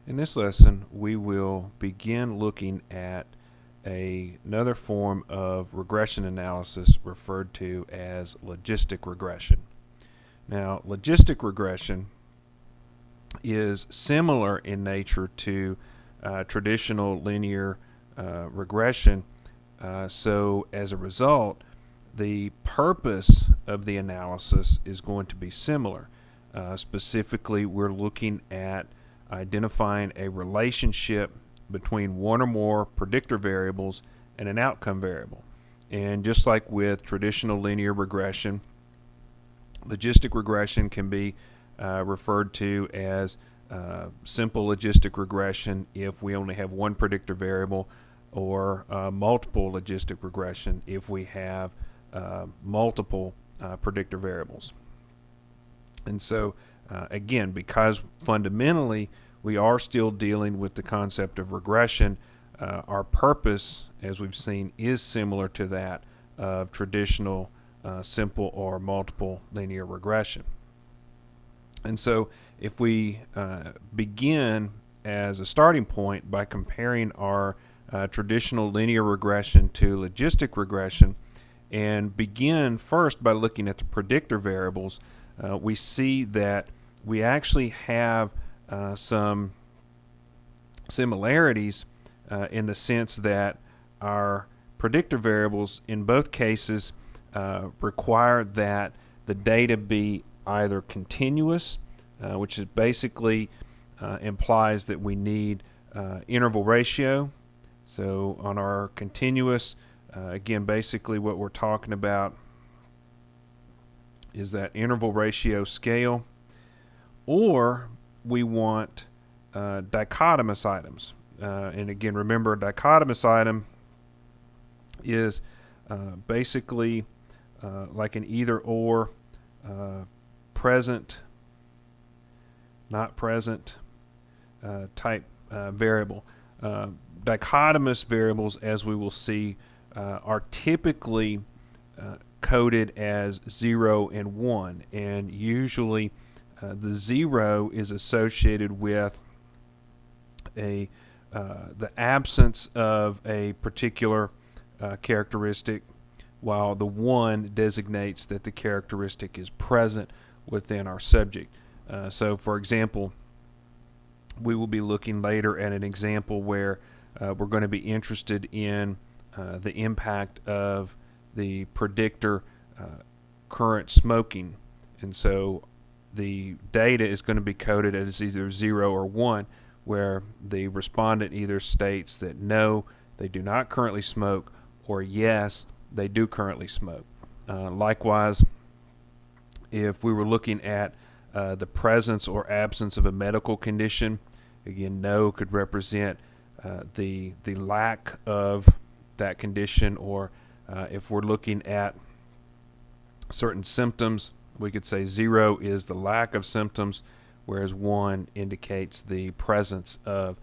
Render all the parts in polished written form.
In this lesson, we will begin looking at another form of regression analysis referred to as logistic regression. Now, logistic regression is similar in nature to traditional linear regression. So as a result, the purpose of the analysis is going to be similar. Specifically, we're looking at identifying a relationship between one or more predictor variables and an outcome variable. And just like with traditional linear regression, logistic regression can be referred to as simple logistic regression if we only have one predictor variable, or multiple logistic regression if we have multiple predictor variables. And so, again, because fundamentally we are still dealing with the concept of regression, our purpose, as we've seen, is similar to that of traditional simple or multiple linear regression. And so if we begin as a starting point by comparing our traditional linear regression to logistic regression, and begin first by looking at the predictor variables, we see that we actually have some similarities in the sense that our predictor variables in both cases require that the data be either continuous, which is basically implies that we need interval ratio. So on our continuous, again, basically what we're talking about is that interval ratio scale, or we want dichotomous items. And again, remember, a dichotomous item is basically like an either or, present, not present type variable. Dichotomous variables, as we will see, are typically coded as 0 and 1, and usually the 0 is associated with the absence of a particular characteristic, while the 1 designates that the characteristic is present within our subject. So for example, we will be looking later at an example where we're going to be interested in the impact of the predictor current smoking. And so the data is going to be coded as either 0 or 1, where the respondent either states that no, they do not currently smoke, or yes, they do currently smoke. Likewise, if we were looking at the presence or absence of a medical condition, again, no could represent the lack of that condition, or if we're looking at certain symptoms, we could say 0 is the lack of symptoms, whereas 1 indicates the presence of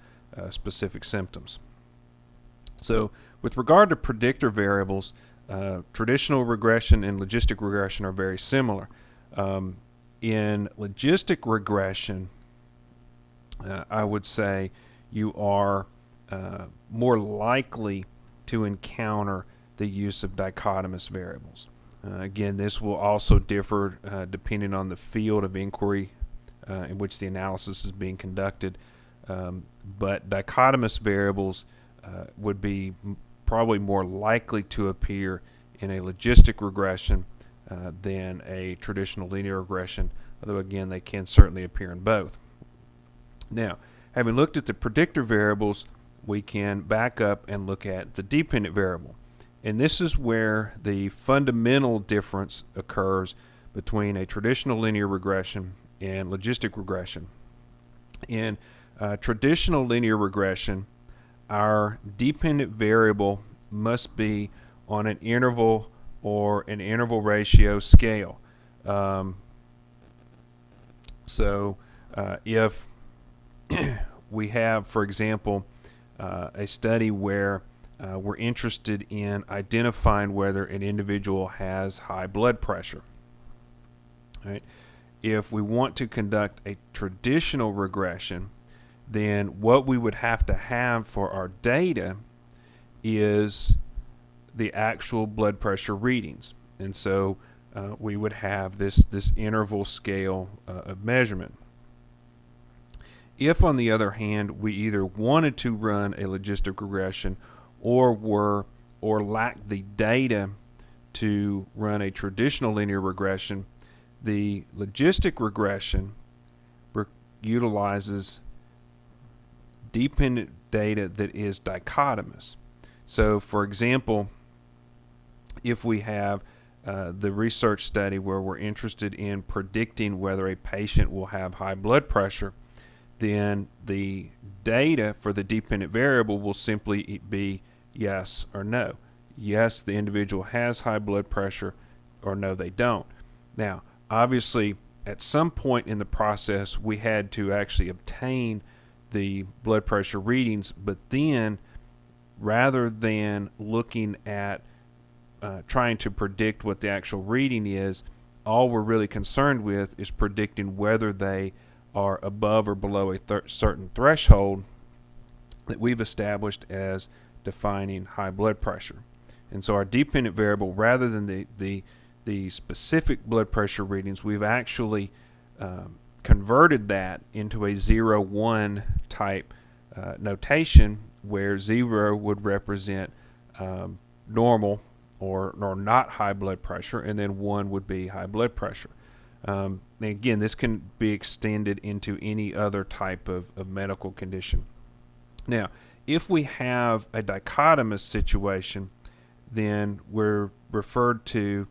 specific symptoms. So with regard to predictor variables, traditional regression and logistic regression are very similar. In logistic regression, I would say you are more likely to encounter the use of dichotomous variables. Again, this will also differ depending on the field of inquiry in which the analysis is being conducted. But dichotomous variables would be probably more likely to appear in a logistic regression than a traditional linear regression, although again, they can certainly appear in both. Now, having looked at the predictor variables, we can back up and look at the dependent variable. And this is where the fundamental difference occurs between a traditional linear regression and logistic regression. In traditional linear regression, our dependent variable must be on an interval or an interval ratio scale. If we have, for example, a study where we're interested in identifying whether an individual has high blood pressure, right? If we want to conduct a traditional regression, then what we would have to have for our data is the actual blood pressure readings. And so we would have this interval scale of measurement. If, on the other hand, we either wanted to run a logistic regression or lacked the data to run a traditional linear regression, the logistic regression utilizes dependent data that is dichotomous. So, for example, if we have the research study where we're interested in predicting whether a patient will have high blood pressure, then the data for the dependent variable will simply be yes or no. Yes, the individual has high blood pressure, or no, they don't. Now, obviously, at some point in the process, we had to actually obtain the blood pressure readings, but then rather than looking at trying to predict what the actual reading is, all we're really concerned with is predicting whether they are above or below a certain threshold that we've established as defining high blood pressure. And so our dependent variable, rather than the specific blood pressure readings, we've actually converted that into a 0-1 type notation, where 0 would represent normal or not high blood pressure, and then 1 would be high blood pressure. And again, this can be extended into any other type of medical condition. Now, if we have a dichotomous situation, then we're referred to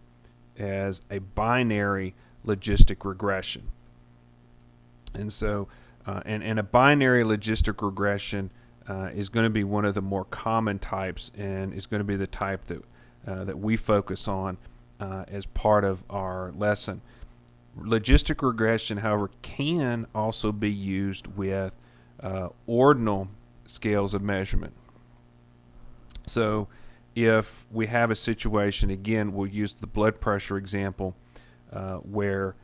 as a binary logistic regression. And so, and a binary logistic regression is going to be one of the more common types, and is going to be the type that we focus on as part of our lesson. Logistic regression, however, can also be used with ordinal scales of measurement. So if we have a situation, again, we'll use the blood pressure example, where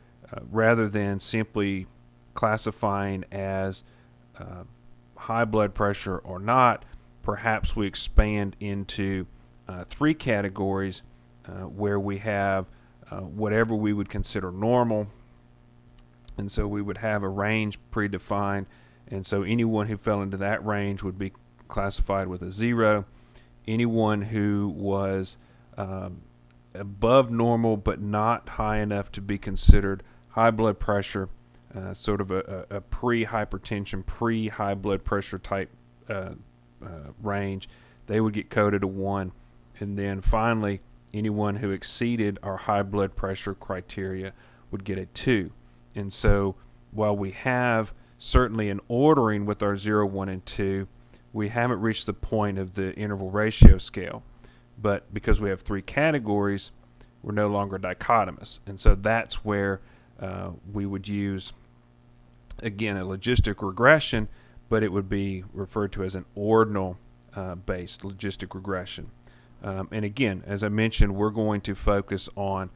rather than simply classifying as high blood pressure or not, perhaps we expand into 3 categories where we have whatever we would consider normal, and so we would have a range predefined, and so anyone who fell into that range would be classified with a 0. Anyone who was above normal but not high enough to be considered high blood pressure, sort of a pre-hypertension, pre-high blood pressure type range, they would get coded a 1. And then finally, anyone who exceeded our high blood pressure criteria would get a 2. And so while we have certainly an ordering with our 0, 1, and 2, we haven't reached the point of the interval ratio scale. But because we have 3 categories, we're no longer dichotomous. And so that's where we would use, again, a logistic regression, but it would be referred to as an ordinal based logistic regression. And again, as I mentioned, we're going to focus on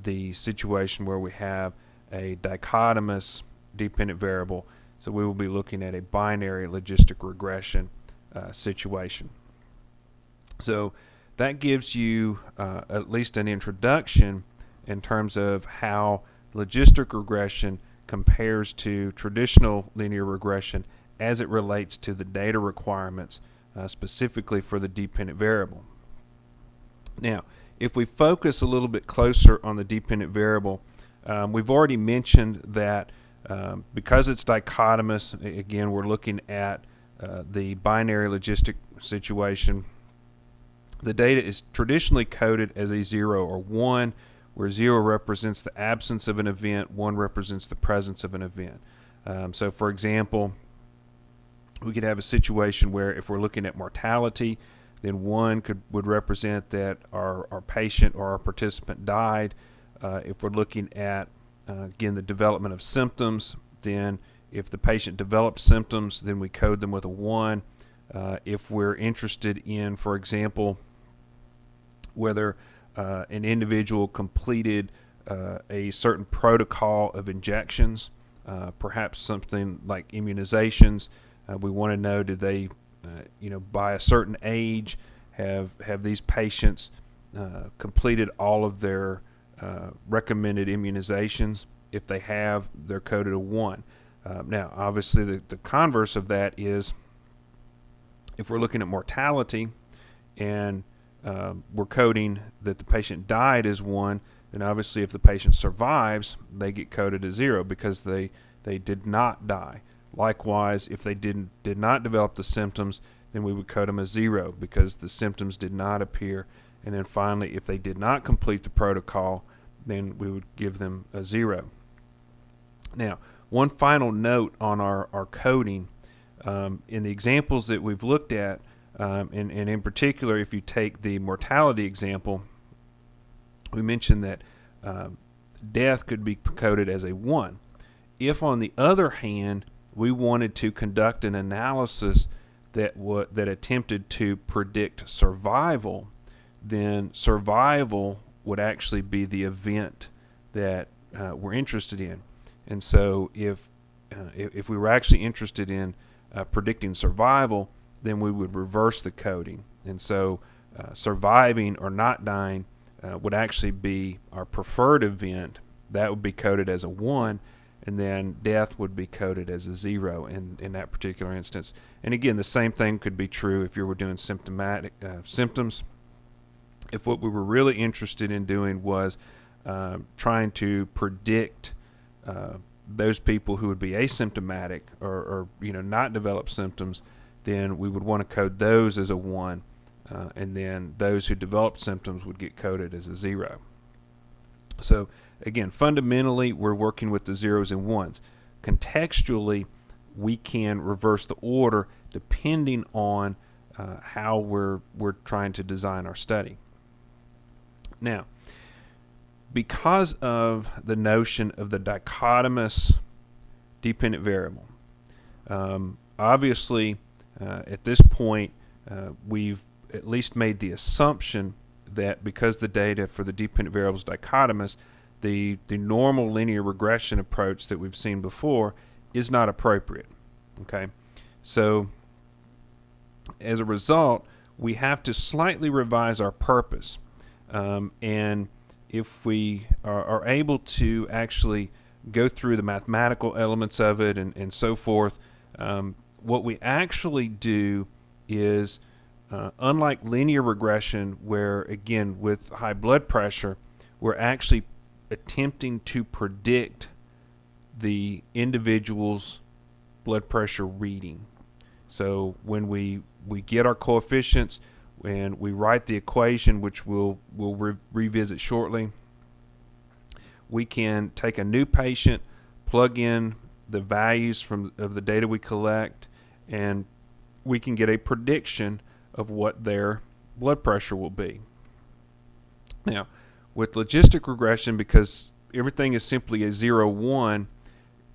the situation where we have a dichotomous dependent variable. So we will be looking at a binary logistic regression situation. So that gives you at least an introduction in terms of how logistic regression compares to traditional linear regression as it relates to the data requirements specifically for the dependent variable. Now, if we focus a little bit closer on the dependent variable, we've already mentioned that because it's dichotomous, again, we're looking at the binary logistic situation. The data is traditionally coded as a 0 or 1, where 0 represents the absence of an event, 1 represents the presence of an event. So, for example, we could have a situation where if we're looking at mortality, then 1 would represent that our patient or our participant died. If we're looking at, again, the development of symptoms, then if the patient develops symptoms, then we code them with a 1. If we're interested in, for example, whether an individual completed a certain protocol of injections, perhaps something like immunizations. We want to know, did they, by a certain age, have these patients completed all of their recommended immunizations? If they have, they're coded a 1. Now, obviously, the converse of that is if we're looking at mortality and we're coding that the patient died as 1, then obviously if the patient survives, they get coded as 0 because they did not die. Likewise, if they did not develop the symptoms, then we would code them as 0 because the symptoms did not appear. And then finally, if they did not complete the protocol, then we would give them a 0. Now, one final note on our coding. In the examples that we've looked at, and in particular, if you take the mortality example, we mentioned that death could be coded as a 1. If, on the other hand, we wanted to conduct an analysis that attempted to predict survival, then survival would actually be the event that we're interested in. And so if we were actually interested in predicting survival, then we would reverse the coding. And so surviving or not dying would actually be our preferred event. That would be coded as a 1, and then death would be coded as a 0 in that particular instance. And again, the same thing could be true if you were doing symptomatic symptoms. If what we were really interested in doing was trying to predict those people who would be asymptomatic or not develop symptoms, then we would want to code those as a 1, and then those who developed symptoms would get coded as a 0. So again, fundamentally, we're working with the 0s and 1s. Contextually, we can reverse the order depending on how we're trying to design our study. Now, because of the notion of the dichotomous dependent variable, obviously at this point we've at least made the assumption that because the data for the dependent variable is dichotomous, the normal linear regression approach that we've seen before is not appropriate. Okay, so as a result, we have to slightly revise our purpose, and if we are able to actually go through the mathematical elements of it and so forth, what we actually do is, unlike linear regression, where, again, with high blood pressure, we're actually attempting to predict the individual's blood pressure reading. So when we get our coefficients and we write the equation, which we'll revisit shortly, we can take a new patient, plug in the values of the data we collect, and we can get a prediction of what their blood pressure will be. Now, with logistic regression, because everything is simply a 0-1,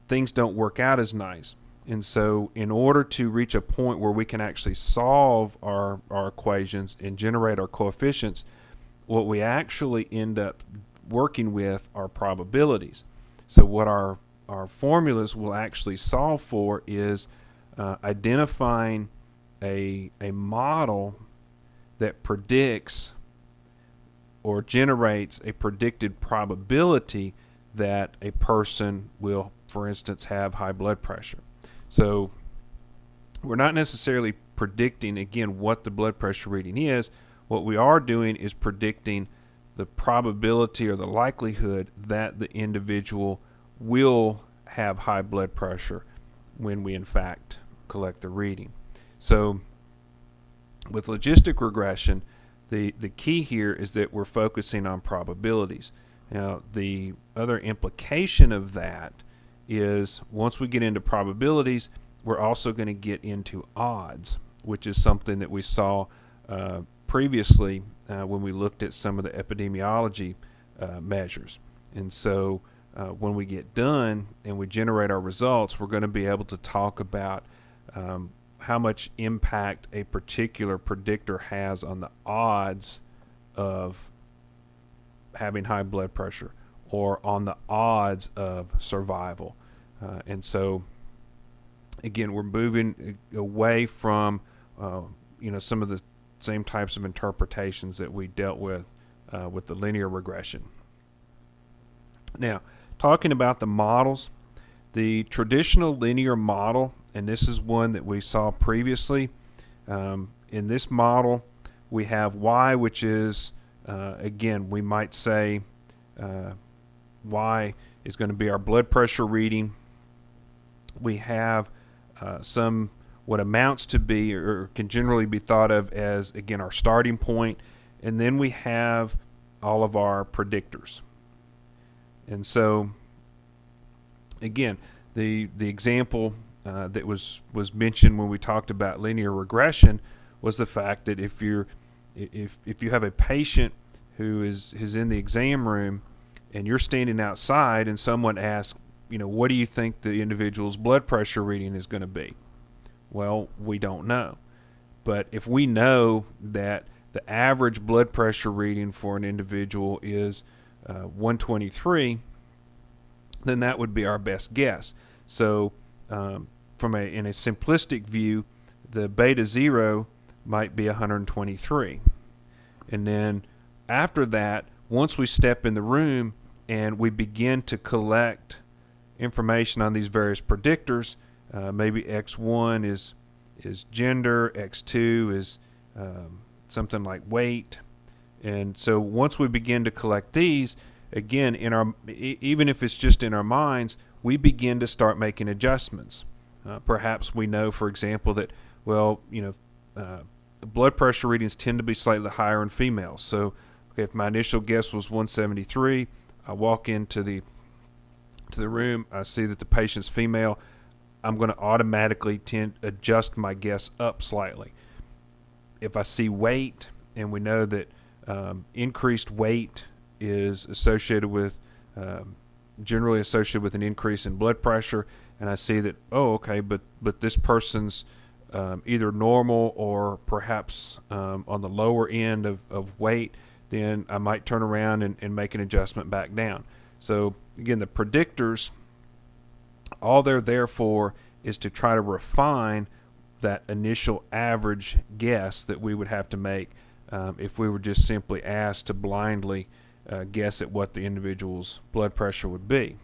things don't work out as nice. And so in order to reach a point where we can actually solve our equations and generate our coefficients, what we actually end up working with are probabilities. So what our formulas will actually solve for is identifying a model that predicts or generates a predicted probability that a person will, for instance, have high blood pressure. So we're not necessarily predicting, again, what the blood pressure reading is. What we are doing is predicting the probability or the likelihood that the individual will have high blood pressure when we in fact collect the reading. So with logistic regression, the key here is that we're focusing on probabilities. Now, the other implication of that is once we get into probabilities, we're also going to get into odds, which is something that we saw previously when we looked at some of the epidemiology measures. And so when we get done and we generate our results, we're going to be able to talk about how much impact a particular predictor has on the odds of having high blood pressure or on the odds of survival. And so, again, we're moving away from some of the same types of interpretations that we dealt with the linear regression. Now, talking about the models, the traditional linear model, and this is one that we saw previously. In this model, we have y, which is, again, we might say y is going to be our blood pressure reading. We have some what amounts to be, or can generally be thought of as, again, our starting point, and then we have all of our predictors. And so, again, the example that was mentioned when we talked about linear regression was the fact that if you have a patient who is in the exam room and you're standing outside and someone asks, what do you think the individual's blood pressure reading is going to be? Well, we don't know. But if we know that the average blood pressure reading for an individual is 123, then that would be our best guess. So in a simplistic view, the beta 0 might be 123. And then after that, once we step in the room and we begin to collect information on these various predictors, maybe X1 is gender, X2 is something like weight. And so once we begin to collect these, again, even if it's just in our minds, we begin to start making adjustments. Perhaps we know, for example, that, blood pressure readings tend to be slightly higher in females. So if my initial guess was 173, I walk into the room, I see that the patient's female, I'm going to automatically adjust my guess up slightly. If I see weight, and we know that increased weight is generally associated with an increase in blood pressure, and I see that, but this person's either normal or perhaps on the lower end of weight, then I might turn around and make an adjustment back down. So again, the predictors, all they're there for is to try to refine that initial average guess that we would have to make if we were just simply asked to blindly guess at what the individual's blood pressure would be.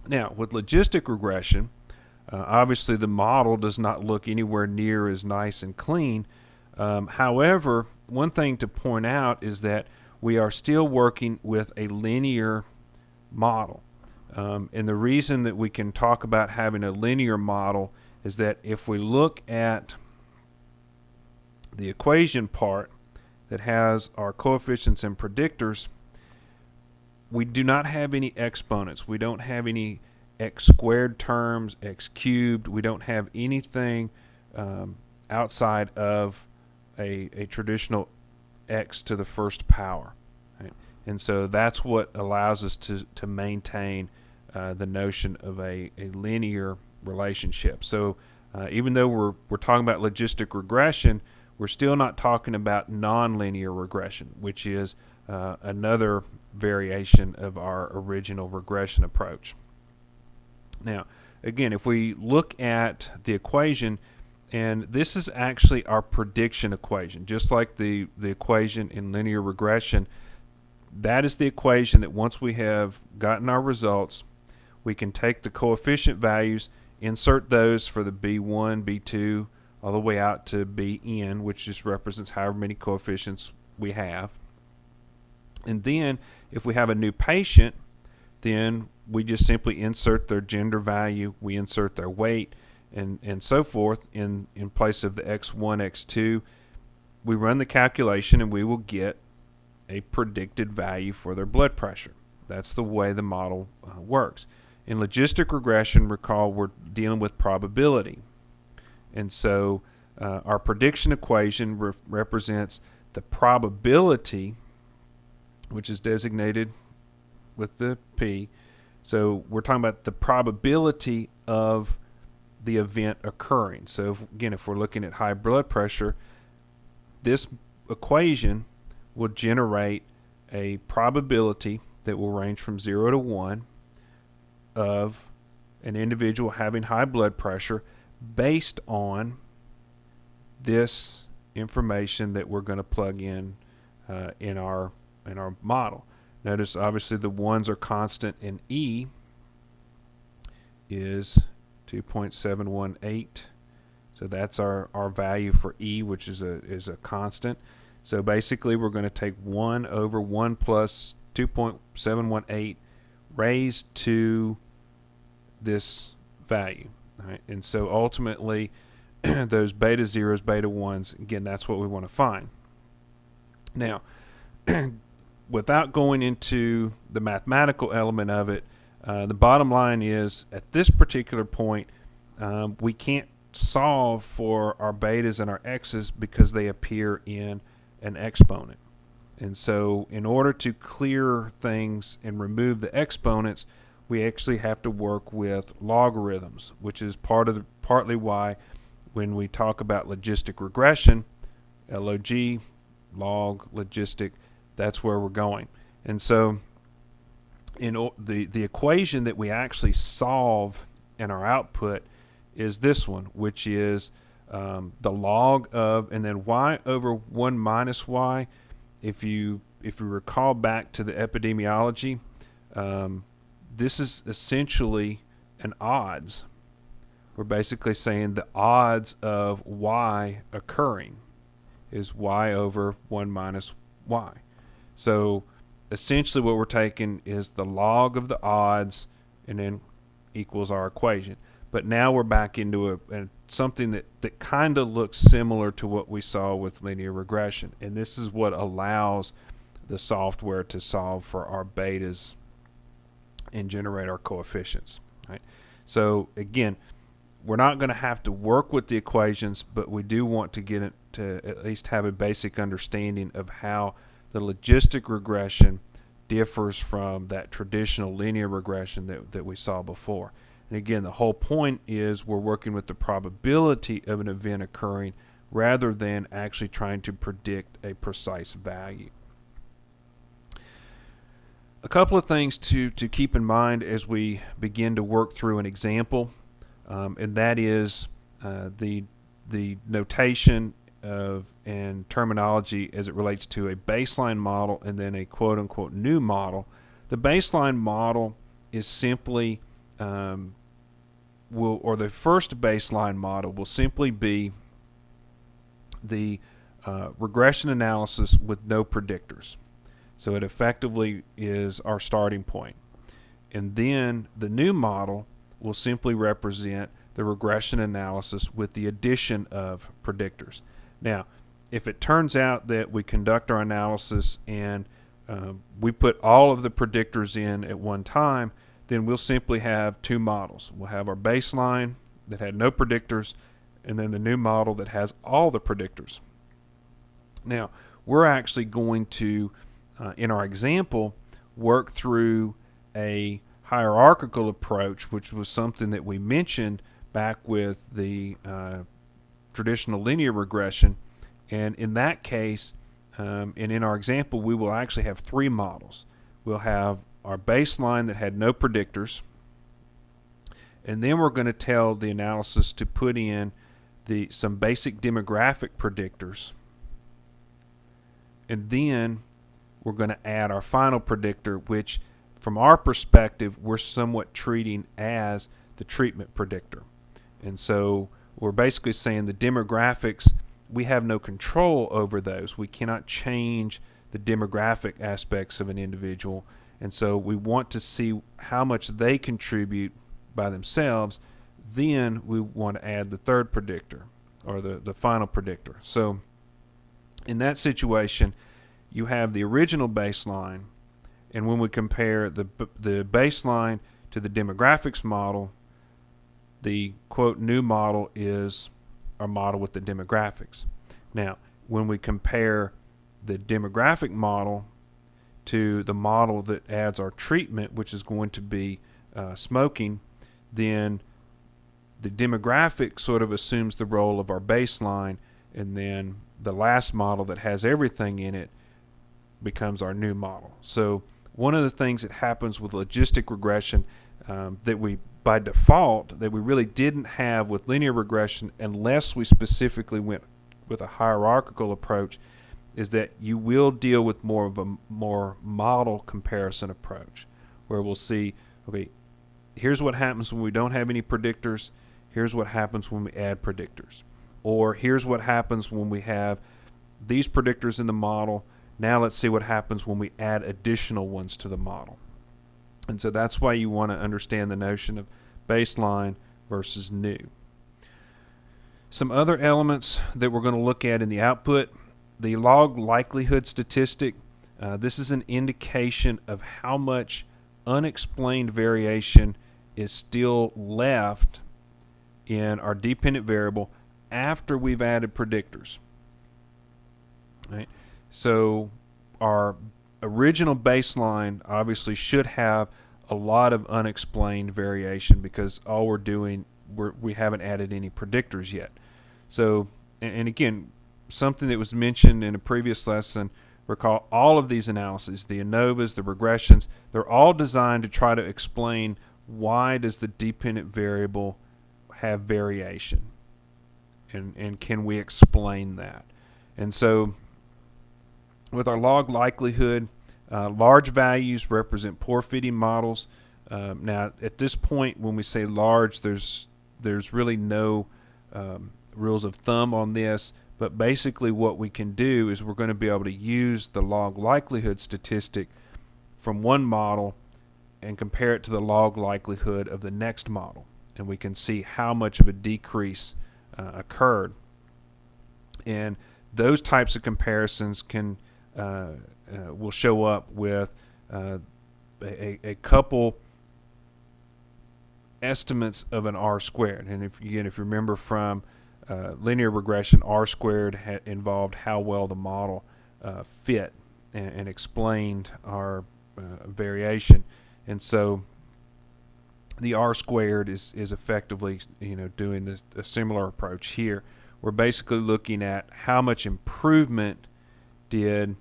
Now, with logistic regression, obviously the model does not look anywhere near as nice and clean. However, one thing to point out is that we are still working with a linear model. And the reason that we can talk about having a linear model is that if we look at the equation part that has our coefficients and predictors, we do not have any exponents. We don't have any x squared terms, x cubed. We don't have anything outside of a traditional x to the first power. Right? And so that's what allows us to maintain the notion of a linear relationship. So even though we're talking about logistic regression, we're still not talking about nonlinear regression, which is another variation of our original regression approach. Now, again, if we look at the equation, and this is actually our prediction equation, just like the equation in linear regression, that is the equation that once we have gotten our results, we can take the coefficient values, insert those for the B1, B2, all the way out to Bn, which just represents however many coefficients we have. And then if we have a new patient, then we just simply insert their gender value, we insert their weight, and so forth in place of the x1, x2. We run the calculation and we will get a predicted value for their blood pressure. That's the way the model works. In logistic regression, recall we're dealing with probability. And so our prediction equation represents the probability, which is designated with the P. So we're talking about the probability of the event occurring. So if we're looking at high blood pressure, this equation will generate a probability that will range from 0 to 1 of an individual having high blood pressure based on this information that we're going to plug in our model. Notice obviously the ones are constant, and E is 2.718. So that's our value for E, which is a constant. So basically we're going to take 1 over 1 plus 2.718 raised to this value. Right? And so ultimately those beta zeros, beta ones, again, that's what we want to find. Now, without going into the mathematical element of it, the bottom line is at this particular point, we can't solve for our betas and our x's because they appear in an exponent. And so in order to clear things and remove the exponents, we actually have to work with logarithms, which is partly why when we talk about logistic regression, LOG, log, logistic, that's where we're going. And so in the equation that we actually solve in our output is this one, which is the log of, and then y over 1 minus y. If you recall back to the epidemiology, this is essentially an odds. We're basically saying the odds of y occurring is y over 1 minus y. So essentially what we're taking is the log of the odds and then equals our equation. But now we're back into something that kind of looks similar to what we saw with linear regression. And this is what allows the software to solve for our betas and generate our coefficients. Right? So again, we're not going to have to work with the equations, but we do want to get it to at least have a basic understanding of how the logistic regression differs from that traditional linear regression that we saw before. And again, the whole point is we're working with the probability of an event occurring rather than actually trying to predict a precise value. A couple of things to keep in mind as we begin to work through an example, and that is the notation of and terminology as it relates to a baseline model and then a quote-unquote new model. The baseline model is simply the first baseline model will simply be the regression analysis with no predictors. So it effectively is our starting point. And then the new model will simply represent the regression analysis with the addition of predictors. Now, if it turns out that we conduct our analysis and we put all of the predictors in at one time, then we'll simply have two models. We'll have our baseline that had no predictors, and then the new model that has all the predictors. Now, we're actually going to, in our example, work through a hierarchical approach, which was something that we mentioned back with the traditional linear regression. And in that case, and in our example, we will actually have three models. We'll have our baseline that had no predictors, and then we're going to tell the analysis to put in some basic demographic predictors, and then we're going to add our final predictor, which from our perspective we're somewhat treating as the treatment predictor. And so we're basically saying the demographics, we have no control over those. We cannot change the demographic aspects of an individual, and so we want to see how much they contribute by themselves. Then we want to add the third predictor, or the final predictor. So in that situation, you have the original baseline, and when we compare the baseline to the demographics model, the quote new model is our model with the demographics. Now, when we compare the demographic model to the model that adds our treatment, which is going to be smoking, then the demographic sort of assumes the role of our baseline, and then the last model that has everything in it becomes our new model. So one of the things that happens with logistic regression that we, by default, that we really didn't have with linear regression unless we specifically went with a hierarchical approach, is that you will deal with more of a more model comparison approach, where we'll see, okay, here's what happens when we don't have any predictors, here's what happens when we add predictors, or here's what happens when we have these predictors in the model. Now let's see what happens when we add additional ones to the model. And so that's why you want to understand the notion of baseline versus new. Some other elements that we're going to look at in the output: the log likelihood statistic. This is an indication of how much unexplained variation is still left in our dependent variable after we've added predictors. Right? So our original baseline obviously should have a lot of unexplained variation, because all we're doing, we haven't added any predictors yet. So, and again, something that was mentioned in a previous lesson, recall all of these analyses, the ANOVAs, the regressions, they're all designed to try to explain why does the dependent variable have variation, and can we explain that. And so with our log likelihood, large values represent poor fitting models. Now at this point, when we say large, there's really no rules of thumb on this, but basically what we can do is we're going to be able to use the log likelihood statistic from one model and compare it to the log likelihood of the next model, and we can see how much of a decrease occurred. And those types of comparisons can will show up with a couple estimates of an R squared. And if you remember from linear regression, R squared involved how well the model fit and explained our variation. And so the R squared is effectively, doing a similar approach here. We're basically looking at how much improvement did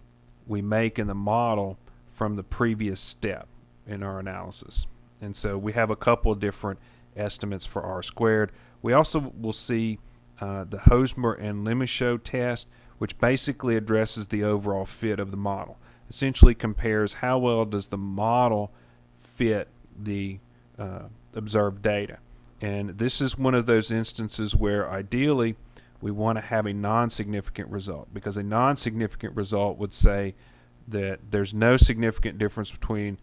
we make in the model from the previous step in our analysis. And so we have a couple of different estimates for R squared. We also will see the Hosmer and Lemichaud test, which basically addresses the overall fit of the model. Essentially compares how well does the model fit the observed data. And this is one of those instances where ideally we want to have a non-significant result, because a non-significant result would say that there's no significant difference between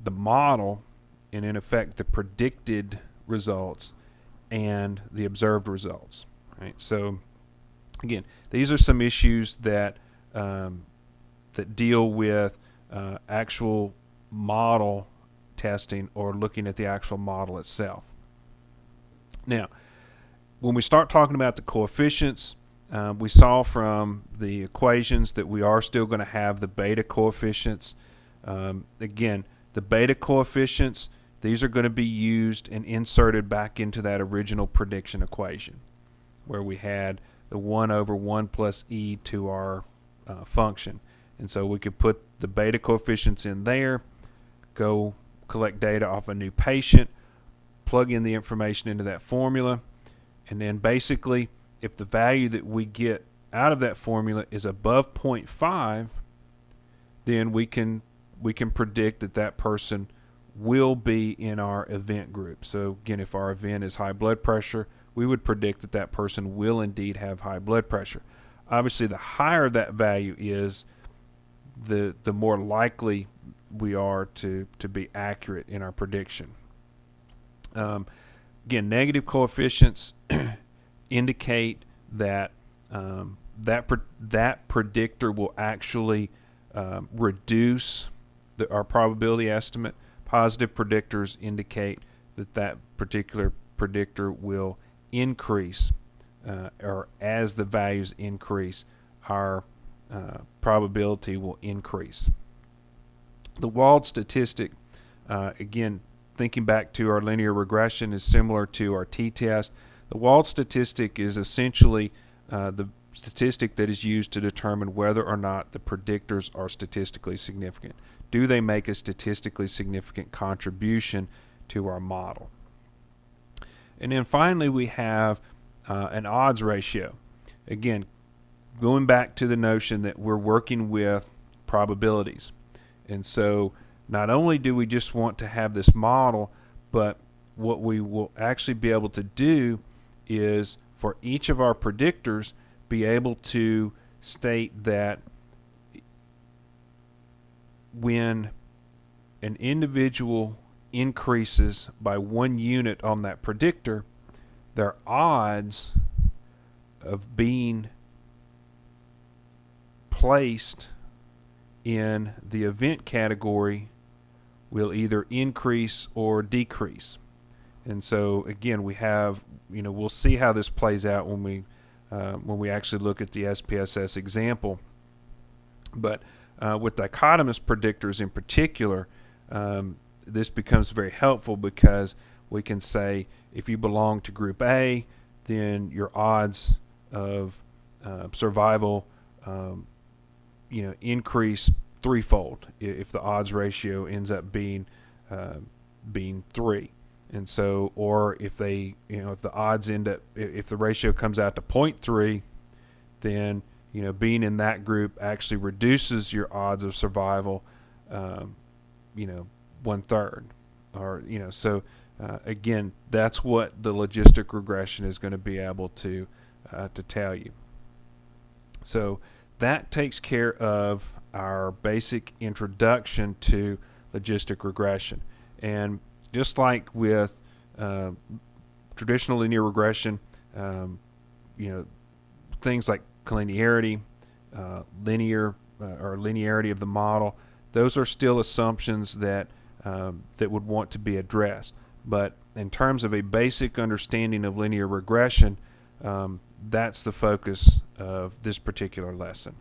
the model and in effect the predicted results and the observed results. Right? So again, these are some issues that that deal with actual model testing or looking at the actual model itself. Now, when we start talking about the coefficients, we saw from the equations that we are still going to have the beta coefficients. Again, the beta coefficients, these are going to be used and inserted back into that original prediction equation, where we had the 1 over 1 plus e to our function. And so we could put the beta coefficients in there, go collect data off a new patient, plug in the information into that formula, and then basically if the value that we get out of that formula is above 0.5, then we can predict that that person will be in our event group. So again, if our event is high blood pressure, we would predict that that person will indeed have high blood pressure. Obviously, the higher that value is, the more likely we are to be accurate in our prediction. Again, negative coefficients indicate that that predictor will actually reduce our probability estimate. Positive predictors indicate that that particular predictor will increase, or as the values increase, our probability will increase. The Wald statistic, again, thinking back to our linear regression, is similar to our t-test. The Wald statistic is essentially the statistic that is used to determine whether or not the predictors are statistically significant. do they make a statistically significant contribution to our model? And then finally, we have an odds ratio. Again, going back to the notion that we're working with probabilities. And so not only do we just want to have this model, but what we will actually be able to do is for each of our predictors be able to state that when an individual increases by 1 unit on that predictor, their odds of being placed in the event category will either increase or decrease. And so again, we have, we'll see how this plays out when we actually look at the SPSS example. But with dichotomous predictors in particular, this becomes very helpful because we can say if you belong to group A, then your odds of survival increase threefold if the odds ratio ends up being 3. And so, or if they, if the odds end up, if the ratio comes out to 0.3, then being in that group actually reduces your odds of survival, 1/3, or so. Again, that's what the logistic regression is going to be able to tell you. So that takes care of our basic introduction to logistic regression. And just like with traditional linear regression, things like collinearity, linearity of the model, those are still assumptions that would want to be addressed. But in terms of a basic understanding of linear regression, that's the focus of this particular lesson.